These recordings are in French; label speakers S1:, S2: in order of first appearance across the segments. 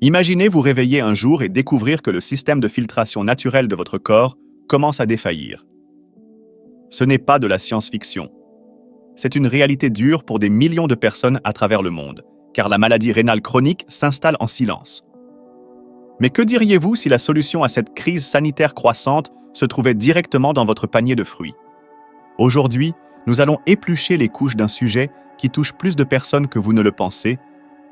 S1: Imaginez vous réveiller un jour et découvrir que le système de filtration naturelle de votre corps commence à défaillir. Ce n'est pas de la science-fiction. C'est une réalité dure pour des millions de personnes à travers le monde, car la maladie rénale chronique s'installe en silence. Mais que diriez-vous si la solution à cette crise sanitaire croissante se trouvait directement dans votre panier de fruits? Aujourd'hui, nous allons éplucher les couches d'un sujet qui touche plus de personnes que vous ne le pensez,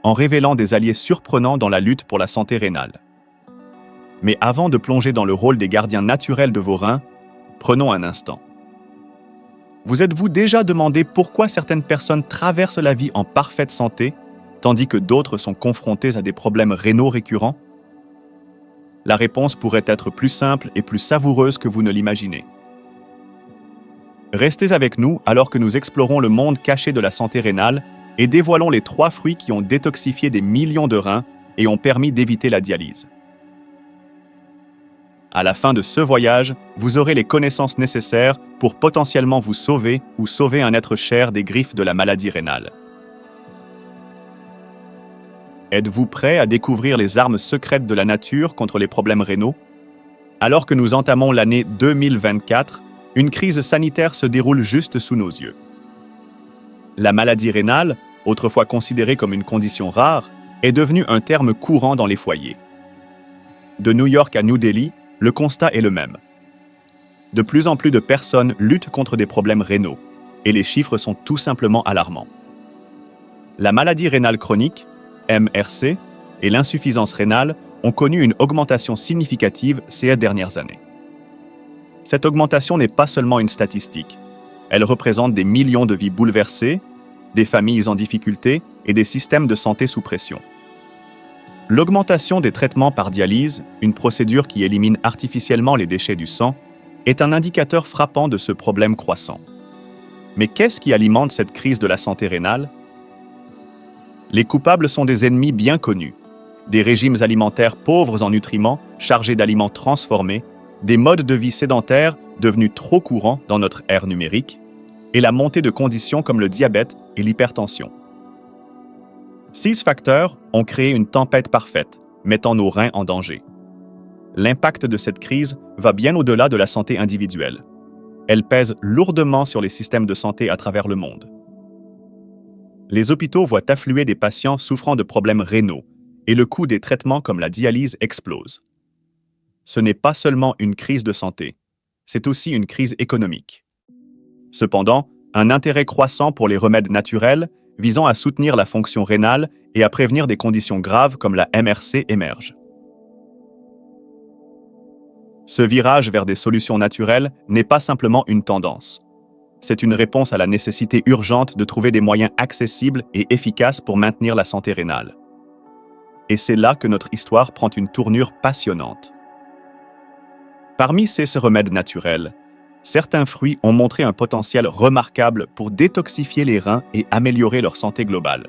S1: en révélant des alliés surprenants dans la lutte pour la santé rénale. Mais avant de plonger dans le rôle des gardiens naturels de vos reins, prenons un instant. Vous êtes-vous déjà demandé pourquoi certaines personnes traversent la vie en parfaite santé, tandis que d'autres sont confrontées à des problèmes rénaux récurrents? La réponse pourrait être plus simple et plus savoureuse que vous ne l'imaginez. Restez avec nous alors que nous explorons le monde caché de la santé rénale et dévoilons les 3 fruits qui ont détoxifié des millions de reins et ont permis d'éviter la dialyse. À la fin de ce voyage, vous aurez les connaissances nécessaires pour potentiellement vous sauver ou sauver un être cher des griffes de la maladie rénale. Êtes-vous prêt à découvrir les armes secrètes de la nature contre les problèmes rénaux? Alors que nous entamons l'année 2024, une crise sanitaire se déroule juste sous nos yeux. La maladie rénale, autrefois considérée comme une condition rare, est devenue un terme courant dans les foyers. De New York à New Delhi, le constat est le même. De plus en plus de personnes luttent contre des problèmes rénaux, et les chiffres sont tout simplement alarmants. La maladie rénale chronique, MRC, et l'insuffisance rénale ont connu une augmentation significative ces dernières années. Cette augmentation n'est pas seulement une statistique. Elle représente des millions de vies bouleversées, des familles en difficulté et des systèmes de santé sous pression. L'augmentation des traitements par dialyse, une procédure qui élimine artificiellement les déchets du sang, est un indicateur frappant de ce problème croissant. Mais qu'est-ce qui alimente cette crise de la santé rénale? Les coupables sont des ennemis bien connus. Des régimes alimentaires pauvres en nutriments, chargés d'aliments transformés, des modes de vie sédentaires devenus trop courants dans notre ère numérique, et la montée de conditions comme le diabète et l'hypertension. 6 facteurs ont créé une tempête parfaite, mettant nos reins en danger. L'impact de cette crise va bien au-delà de la santé individuelle. Elle pèse lourdement sur les systèmes de santé à travers le monde. Les hôpitaux voient affluer des patients souffrant de problèmes rénaux, et le coût des traitements comme la dialyse explose. Ce n'est pas seulement une crise de santé, c'est aussi une crise économique. Cependant, un intérêt croissant pour les remèdes naturels visant à soutenir la fonction rénale et à prévenir des conditions graves comme la MRC émerge. Ce virage vers des solutions naturelles n'est pas simplement une tendance. C'est une réponse à la nécessité urgente de trouver des moyens accessibles et efficaces pour maintenir la santé rénale. Et c'est là que notre histoire prend une tournure passionnante. Parmi ces remèdes naturels, certains fruits ont montré un potentiel remarquable pour détoxifier les reins et améliorer leur santé globale.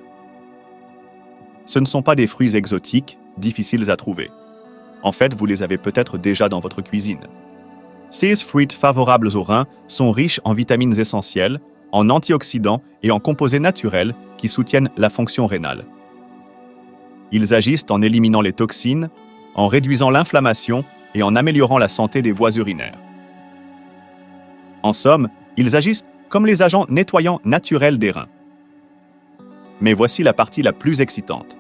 S1: Ce ne sont pas des fruits exotiques, difficiles à trouver. En fait, vous les avez peut-être déjà dans votre cuisine. Ces fruits favorables aux reins sont riches en vitamines essentielles, en antioxydants et en composés naturels qui soutiennent la fonction rénale. Ils agissent en éliminant les toxines, en réduisant l'inflammation et en améliorant la santé des voies urinaires. En somme, ils agissent comme les agents nettoyants naturels des reins. Mais voici la partie la plus excitante.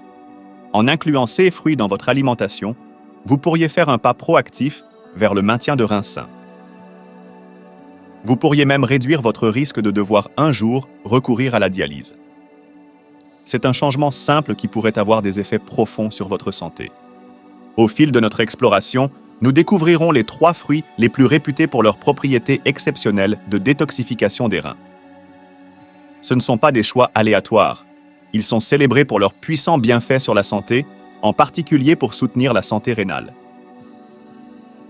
S1: En incluant ces fruits dans votre alimentation, vous pourriez faire un pas proactif vers le maintien de reins sains. Vous pourriez même réduire votre risque de devoir un jour recourir à la dialyse. C'est un changement simple qui pourrait avoir des effets profonds sur votre santé. Au fil de notre exploration, nous découvrirons les 3 fruits les plus réputés pour leurs propriétés exceptionnelles de détoxification des reins. Ce ne sont pas des choix aléatoires. Ils sont célébrés pour leurs puissants bienfaits sur la santé, en particulier pour soutenir la santé rénale.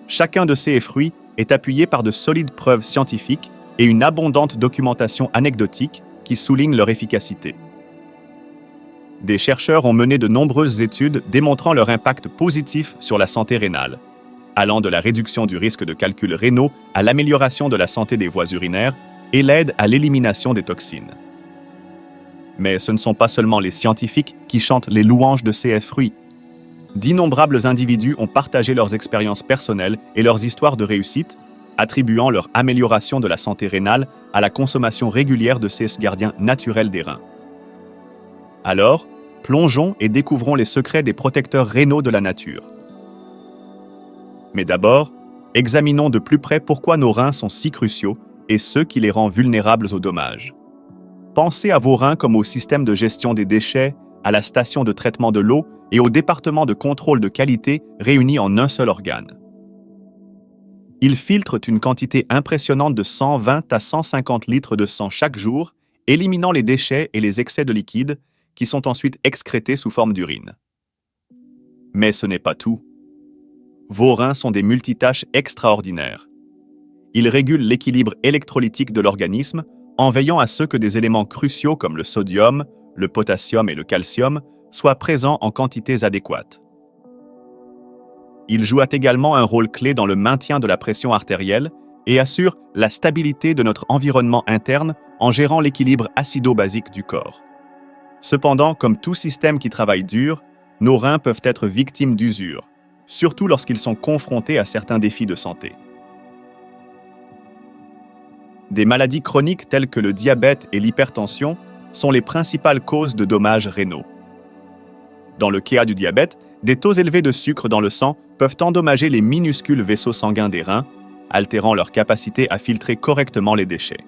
S1: Chacun de ces fruits est appuyé par de solides preuves scientifiques et une abondante documentation anecdotique qui souligne leur efficacité. Des chercheurs ont mené de nombreuses études démontrant leur impact positif sur la santé rénale, allant de la réduction du risque de calculs rénaux à l'amélioration de la santé des voies urinaires et l'aide à l'élimination des toxines. Mais ce ne sont pas seulement les scientifiques qui chantent les louanges de ces fruits. d'innombrables individus ont partagé leurs expériences personnelles et leurs histoires de réussite, attribuant leur amélioration de la santé rénale à la consommation régulière de ces gardiens naturels des reins. Alors, plongeons et découvrons les secrets des protecteurs rénaux de la nature. Mais d'abord, examinons de plus près pourquoi nos reins sont si cruciaux et ce qui les rend vulnérables aux dommages. Pensez à vos reins comme au système de gestion des déchets, à la station de traitement de l'eau et au département de contrôle de qualité réunis en un seul organe. Ils filtrent une quantité impressionnante de 120 à 150 litres de sang chaque jour, éliminant les déchets et les excès de liquide qui sont ensuite excrétés sous forme d'urine. Mais ce n'est pas tout. Vos reins sont des multitâches extraordinaires. Ils régulent l'équilibre électrolytique de l'organisme en veillant à ce que des éléments cruciaux comme le sodium, le potassium et le calcium soient présents en quantités adéquates. Ils jouent également un rôle clé dans le maintien de la pression artérielle et assurent la stabilité de notre environnement interne en gérant l'équilibre acido-basique du corps. Cependant, comme tout système qui travaille dur, nos reins peuvent être victimes d'usure, surtout lorsqu'ils sont confrontés à certains défis de santé. Des maladies chroniques telles que le diabète et l'hypertension sont les principales causes de dommages rénaux. Dans le cas du diabète, des taux élevés de sucre dans le sang peuvent endommager les minuscules vaisseaux sanguins des reins, altérant leur capacité à filtrer correctement les déchets.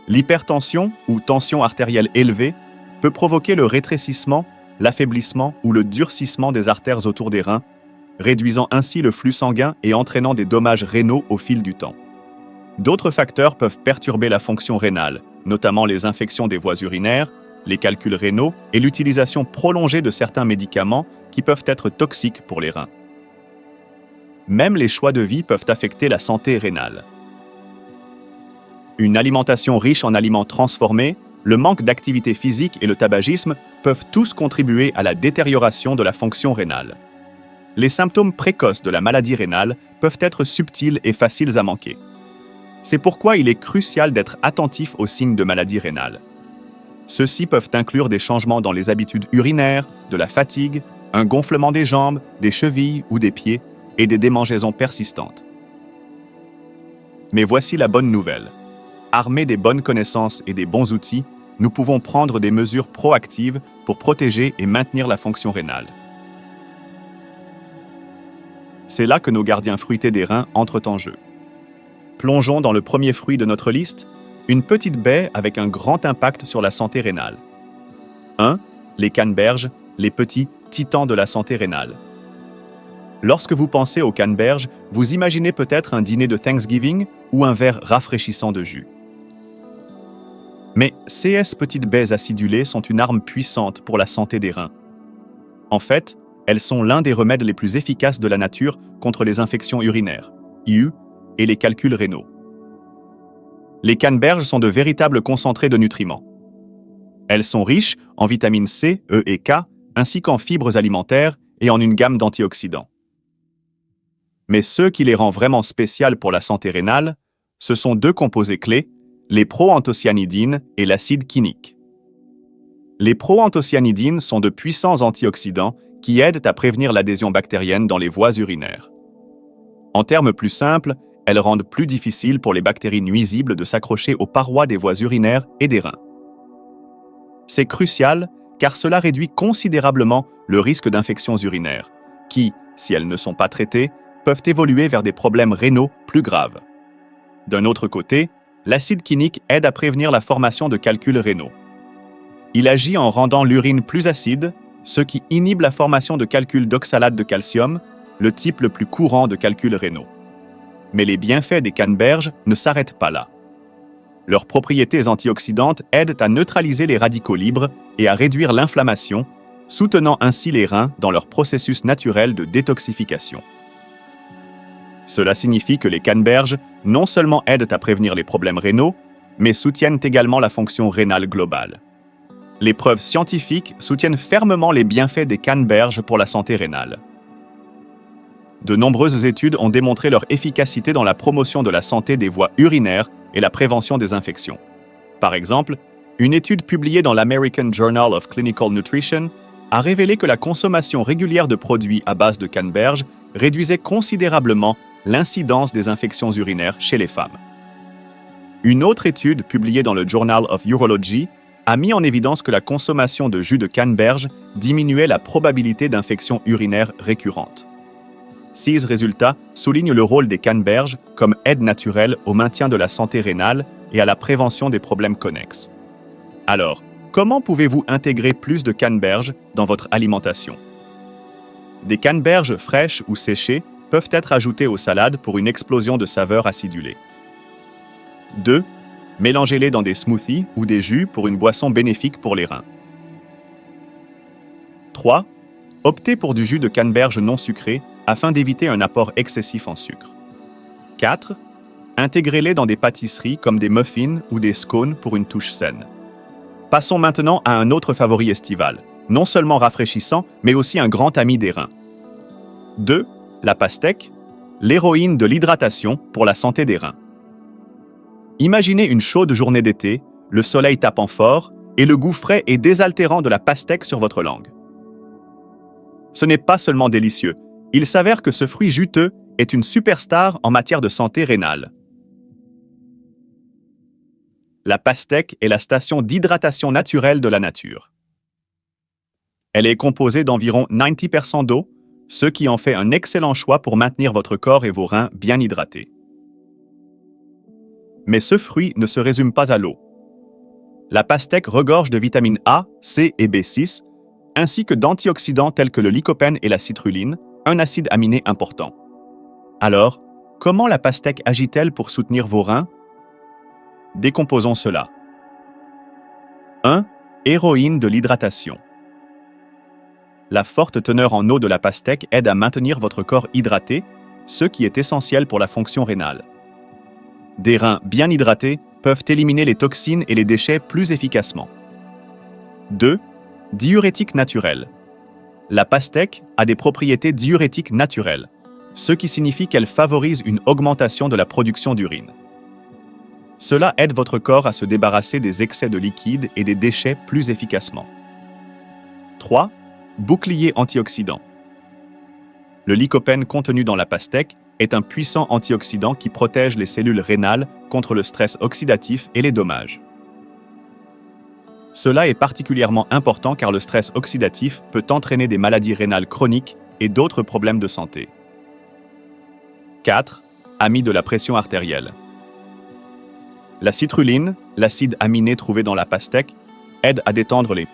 S1: L'hypertension, ou tension artérielle élevée, peut provoquer le rétrécissement, l'affaiblissement ou le durcissement des artères autour des reins, réduisant ainsi le flux sanguin et entraînant des dommages rénaux au fil du temps. D'autres facteurs peuvent perturber la fonction rénale, notamment les infections des voies urinaires, les calculs rénaux et l'utilisation prolongée de certains médicaments qui peuvent être toxiques pour les reins. Même les choix de vie peuvent affecter la santé rénale. Une alimentation riche en aliments transformés, le manque d'activité physique et le tabagisme peuvent tous contribuer à la détérioration de la fonction rénale. Les symptômes précoces de la maladie rénale peuvent être subtils et faciles à manquer. C'est pourquoi il est crucial d'être attentif aux signes de maladie rénale. Ceux-ci peuvent inclure des changements dans les habitudes urinaires, de la fatigue, un gonflement des jambes, des chevilles ou des pieds et des démangeaisons persistantes. Mais voici la bonne nouvelle. Armés des bonnes connaissances et des bons outils, nous pouvons prendre des mesures proactives pour protéger et maintenir la fonction rénale. C'est là que nos gardiens fruités des reins entrent en jeu. Plongeons dans le premier fruit de notre liste, une petite baie avec un grand impact sur la santé rénale. 1. Les canneberges, les petits titans de la santé rénale. Lorsque vous pensez aux canneberges, vous imaginez peut-être un dîner de Thanksgiving ou un verre rafraîchissant de jus. Mais ces petites baies acidulées sont une arme puissante pour la santé des reins. En fait, elles sont l'un des remèdes les plus efficaces de la nature contre les infections urinaires, IU, et les calculs rénaux. Les canneberges sont de véritables concentrés de nutriments. Elles sont riches en vitamines C, E et K, ainsi qu'en fibres alimentaires et en une gamme d'antioxydants. Mais ce qui les rend vraiment spéciales pour la santé rénale, ce sont deux composés clés, les proanthocyanidines et l'acide quinique. Les proanthocyanidines sont de puissants antioxydants qui aident à prévenir l'adhésion bactérienne dans les voies urinaires. En termes plus simples, elles rendent plus difficile pour les bactéries nuisibles de s'accrocher aux parois des voies urinaires et des reins. C'est crucial car cela réduit considérablement le risque d'infections urinaires, qui, si elles ne sont pas traitées, peuvent évoluer vers des problèmes rénaux plus graves. D'un autre côté, l'acide quinique aide à prévenir la formation de calculs rénaux. Il agit en rendant l'urine plus acide, ce qui inhibe la formation de calculs d'oxalate de calcium, le type le plus courant de calculs rénaux. Mais les bienfaits des canneberges ne s'arrêtent pas là. Leurs propriétés antioxydantes aident à neutraliser les radicaux libres et à réduire l'inflammation, soutenant ainsi les reins dans leur processus naturel de détoxification. Cela signifie que les canneberges non seulement aident à prévenir les problèmes rénaux, mais soutiennent également la fonction rénale globale. Les preuves scientifiques soutiennent fermement les bienfaits des canneberges pour la santé rénale. De nombreuses études ont démontré leur efficacité dans la promotion de la santé des voies urinaires et la prévention des infections. Par exemple, une étude publiée dans l'American Journal of Clinical Nutrition a révélé que la consommation régulière de produits à base de canneberge réduisait considérablement l'incidence des infections urinaires chez les femmes. Une autre étude publiée dans le Journal of Urology a mis en évidence que la consommation de jus de canneberge diminuait la probabilité d'infections urinaires récurrentes. Ces résultats soulignent le rôle des canneberges comme aide naturelle au maintien de la santé rénale et à la prévention des problèmes connexes. Alors, comment pouvez-vous intégrer plus de canneberge dans votre alimentation? Des canneberges fraîches ou séchées peuvent être ajoutées aux salades pour une explosion de saveurs acidulées. 2. Mélangez-les dans des smoothies ou des jus pour une boisson bénéfique pour les reins. 3. Optez pour du jus de canneberge non sucré afin d'éviter un apport excessif en sucre. 4. Intégrez-les dans des pâtisseries comme des muffins ou des scones pour une touche saine. Passons maintenant à un autre favori estival, non seulement rafraîchissant, mais aussi un grand ami des reins. 2. La pastèque, l'héroïne de l'hydratation pour la santé des reins. Imaginez une chaude journée d'été, le soleil tapant fort et le goût frais et désaltérant de la pastèque sur votre langue. Ce n'est pas seulement délicieux, il s'avère que ce fruit juteux est une superstar en matière de santé rénale. La pastèque est la station d'hydratation naturelle de la nature. Elle est composée d'environ 90% d'eau, ce qui en fait un excellent choix pour maintenir votre corps et vos reins bien hydratés. Mais ce fruit ne se résume pas à l'eau. La pastèque regorge de vitamines A, C et B6, ainsi que d'antioxydants tels que le lycopène et la citrulline, un acide aminé important. Alors, comment la pastèque agit-elle pour soutenir vos reins? Décomposons cela. 1. Héroïne de l'hydratation. La forte teneur en eau de la pastèque aide à maintenir votre corps hydraté, ce qui est essentiel pour la fonction rénale. Des reins bien hydratés peuvent éliminer les toxines et les déchets plus efficacement. 2. Diurétique naturel. La pastèque a des propriétés diurétiques naturelles, ce qui signifie qu'elle favorise une augmentation de la production d'urine. Cela aide votre corps à se débarrasser des excès de liquide et des déchets plus efficacement. 3. Bouclier antioxydant. Le lycopène contenu dans la pastèque est un puissant antioxydant qui protège les cellules rénales contre le stress oxydatif et les dommages. Cela est particulièrement important car le stress oxydatif peut entraîner des maladies rénales chroniques et d'autres problèmes de santé. 4. Ami de la pression artérielle. La citrulline, l'acide aminé trouvé dans la pastèque, aide à détendre les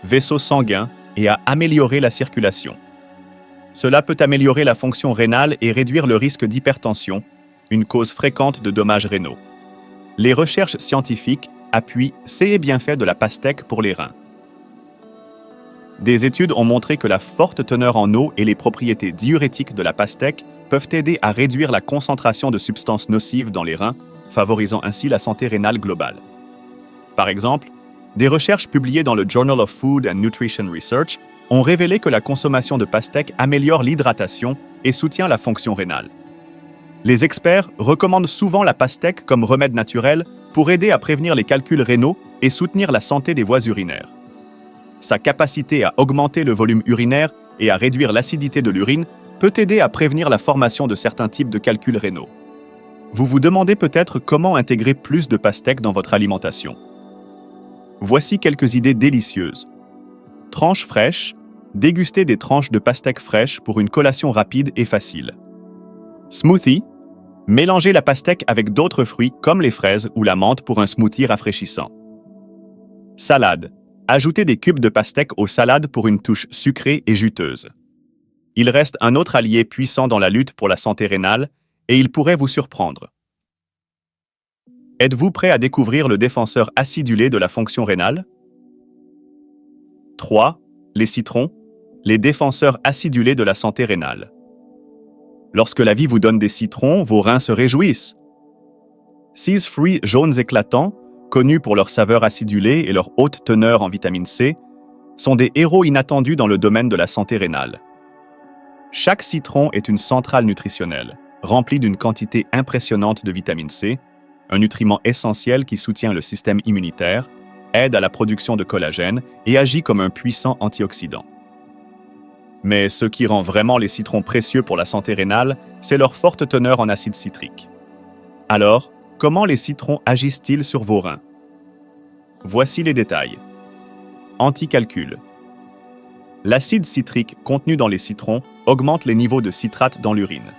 S1: vaisseaux sanguins et à améliorer la circulation. Cela peut améliorer la fonction rénale et réduire le risque d'hypertension, une cause fréquente de dommages rénaux. Les recherches scientifiques appuient ces bienfaits de la pastèque pour les reins. Des études ont montré que la forte teneur en eau et les propriétés diurétiques de la pastèque peuvent aider à réduire la concentration de substances nocives dans les reins, favorisant ainsi la santé rénale globale. Par exemple, des recherches publiées dans le Journal of Food and Nutrition Research ont révélé que la consommation de pastèque améliore l'hydratation et soutient la fonction rénale. Les experts recommandent souvent la pastèque comme remède naturel pour aider à prévenir les calculs rénaux et soutenir la santé des voies urinaires. Sa capacité à augmenter le volume urinaire et à réduire l'acidité de l'urine peut aider à prévenir la formation de certains types de calculs rénaux. Vous vous demandez peut-être comment intégrer plus de pastèque dans votre alimentation. Voici quelques idées délicieuses. Tranches fraîches. Dégustez des tranches de pastèque fraîche pour une collation rapide et facile. Smoothie. Mélangez la pastèque avec d'autres fruits comme les fraises ou la menthe pour un smoothie rafraîchissant. Salade. Ajoutez des cubes de pastèque aux salades pour une touche sucrée et juteuse. Il reste un autre allié puissant dans la lutte pour la santé rénale et il pourrait vous surprendre. Êtes-vous prêt à découvrir le défenseur acidulé de la fonction rénale? 3. Les citrons, les défenseurs acidulés de la santé rénale. Lorsque la vie vous donne des citrons, vos reins se réjouissent. Ces fruits jaunes éclatants, connus pour leur saveur acidulée et leur haute teneur en vitamine C, sont des héros inattendus dans le domaine de la santé rénale. Chaque citron est une centrale nutritionnelle, remplie d'une quantité impressionnante de vitamine C, un nutriment essentiel qui soutient le système immunitaire, aide à la production de collagène et agit comme un puissant antioxydant. Mais ce qui rend vraiment les citrons précieux pour la santé rénale, c'est leur forte teneur en acide citrique. Alors, comment les citrons agissent-ils sur vos reins? Voici les détails. Anticalcul. L'acide citrique contenu dans les citrons augmente les niveaux de citrate dans l'urine.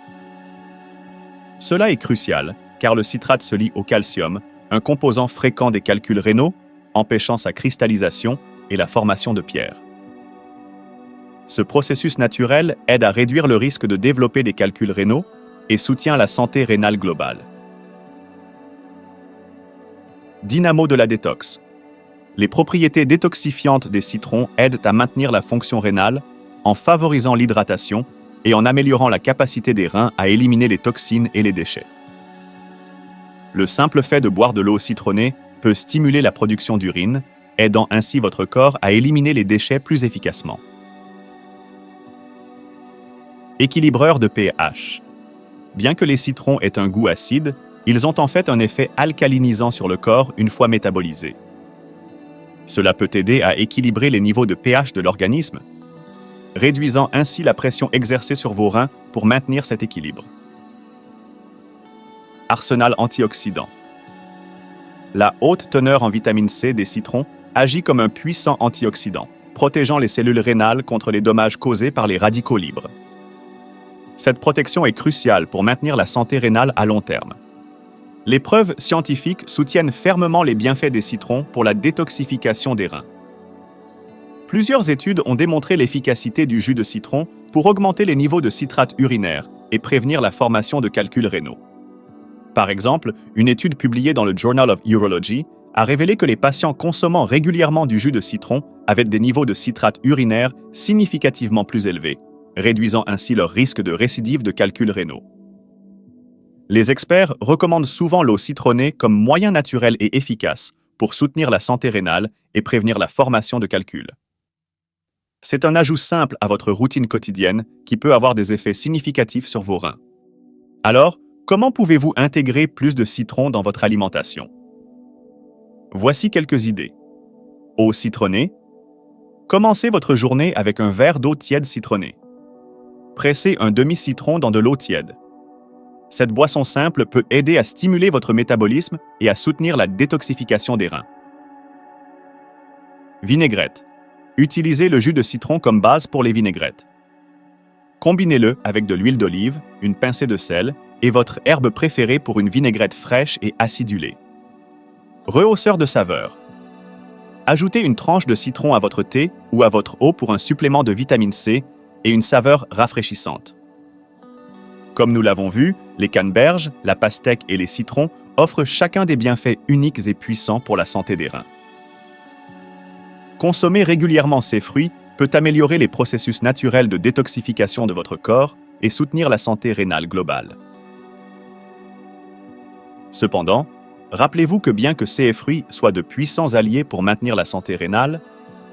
S1: Cela est crucial car le citrate se lie au calcium, un composant fréquent des calculs rénaux, empêchant sa cristallisation et la formation de pierres. Ce processus naturel aide à réduire le risque de développer des calculs rénaux et soutient la santé rénale globale. Dynamo de la détox. Les propriétés détoxifiantes des citrons aident à maintenir la fonction rénale en favorisant l'hydratation et en améliorant la capacité des reins à éliminer les toxines et les déchets. Le simple fait de boire de l'eau citronnée peut stimuler la production d'urine, aidant ainsi votre corps à éliminer les déchets plus efficacement. Équilibreur de pH. Bien que les citrons aient un goût acide, ils ont en fait un effet alcalinisant sur le corps une fois métabolisés. Cela peut aider à équilibrer les niveaux de pH de l'organisme, réduisant ainsi la pression exercée sur vos reins pour maintenir cet équilibre. Arsenal antioxydant. La haute teneur en vitamine C des citrons agit comme un puissant antioxydant, protégeant les cellules rénales contre les dommages causés par les radicaux libres. Cette protection est cruciale pour maintenir la santé rénale à long terme. Les preuves scientifiques soutiennent fermement les bienfaits des citrons pour la détoxification des reins. Plusieurs études ont démontré l'efficacité du jus de citron pour augmenter les niveaux de citrate urinaire et prévenir la formation de calculs rénaux. Par exemple, une étude publiée dans le Journal of Urology a révélé que les patients consommant régulièrement du jus de citron avaient des niveaux de citrate urinaire significativement plus élevés, réduisant ainsi leur risque de récidive de calculs rénaux. Les experts recommandent souvent l'eau citronnée comme moyen naturel et efficace pour soutenir la santé rénale et prévenir la formation de calculs. C'est un ajout simple à votre routine quotidienne qui peut avoir des effets significatifs sur vos reins. Alors, comment pouvez-vous intégrer plus de citron dans votre alimentation? Voici quelques idées. Eau citronnée. Commencez votre journée avec un verre d'eau tiède citronnée. Pressez un demi-citron dans de l'eau tiède. Cette boisson simple peut aider à stimuler votre métabolisme et à soutenir la détoxification des reins. Vinaigrette. Utilisez le jus de citron comme base pour les vinaigrettes. Combinez-le avec de l'huile d'olive, une pincée de sel et votre herbe préférée pour une vinaigrette fraîche et acidulée. Rehausseur de saveur. Ajoutez une tranche de citron à votre thé ou à votre eau pour un supplément de vitamine C et une saveur rafraîchissante. Comme nous l'avons vu, les canneberges, la pastèque et les citrons offrent chacun des bienfaits uniques et puissants pour la santé des reins. Consommer régulièrement ces fruits peut améliorer les processus naturels de détoxification de votre corps et soutenir la santé rénale globale. Cependant, rappelez-vous que bien que ces fruits soient de puissants alliés pour maintenir la santé rénale,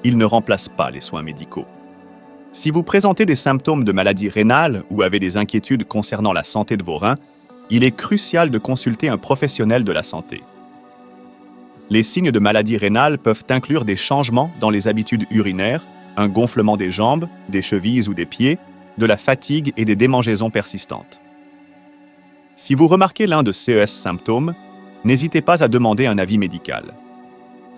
S1: ils ne remplacent pas les soins médicaux. Si vous présentez des symptômes de maladie rénale ou avez des inquiétudes concernant la santé de vos reins, il est crucial de consulter un professionnel de la santé. Les signes de maladie rénale peuvent inclure des changements dans les habitudes urinaires, un gonflement des jambes, des chevilles ou des pieds, de la fatigue et des démangeaisons persistantes. Si vous remarquez l'un de ces symptômes, n'hésitez pas à demander un avis médical.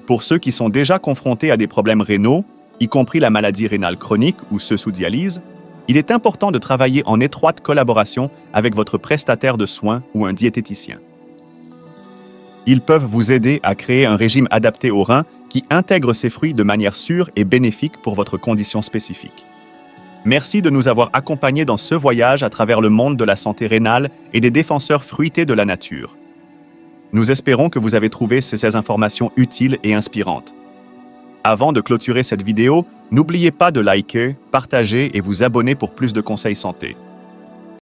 S1: Pour ceux qui sont déjà confrontés à des problèmes rénaux, y compris la maladie rénale chronique ou ceux sous dialyse, il est important de travailler en étroite collaboration avec votre prestataire de soins ou un diététicien. Ils peuvent vous aider à créer un régime adapté aux reins qui intègre ces fruits de manière sûre et bénéfique pour votre condition spécifique. Merci de nous avoir accompagnés dans ce voyage à travers le monde de la santé rénale et des défenseurs fruités de la nature. Nous espérons que vous avez trouvé ces informations utiles et inspirantes. Avant de clôturer cette vidéo, n'oubliez pas de liker, partager et vous abonner pour plus de conseils santé.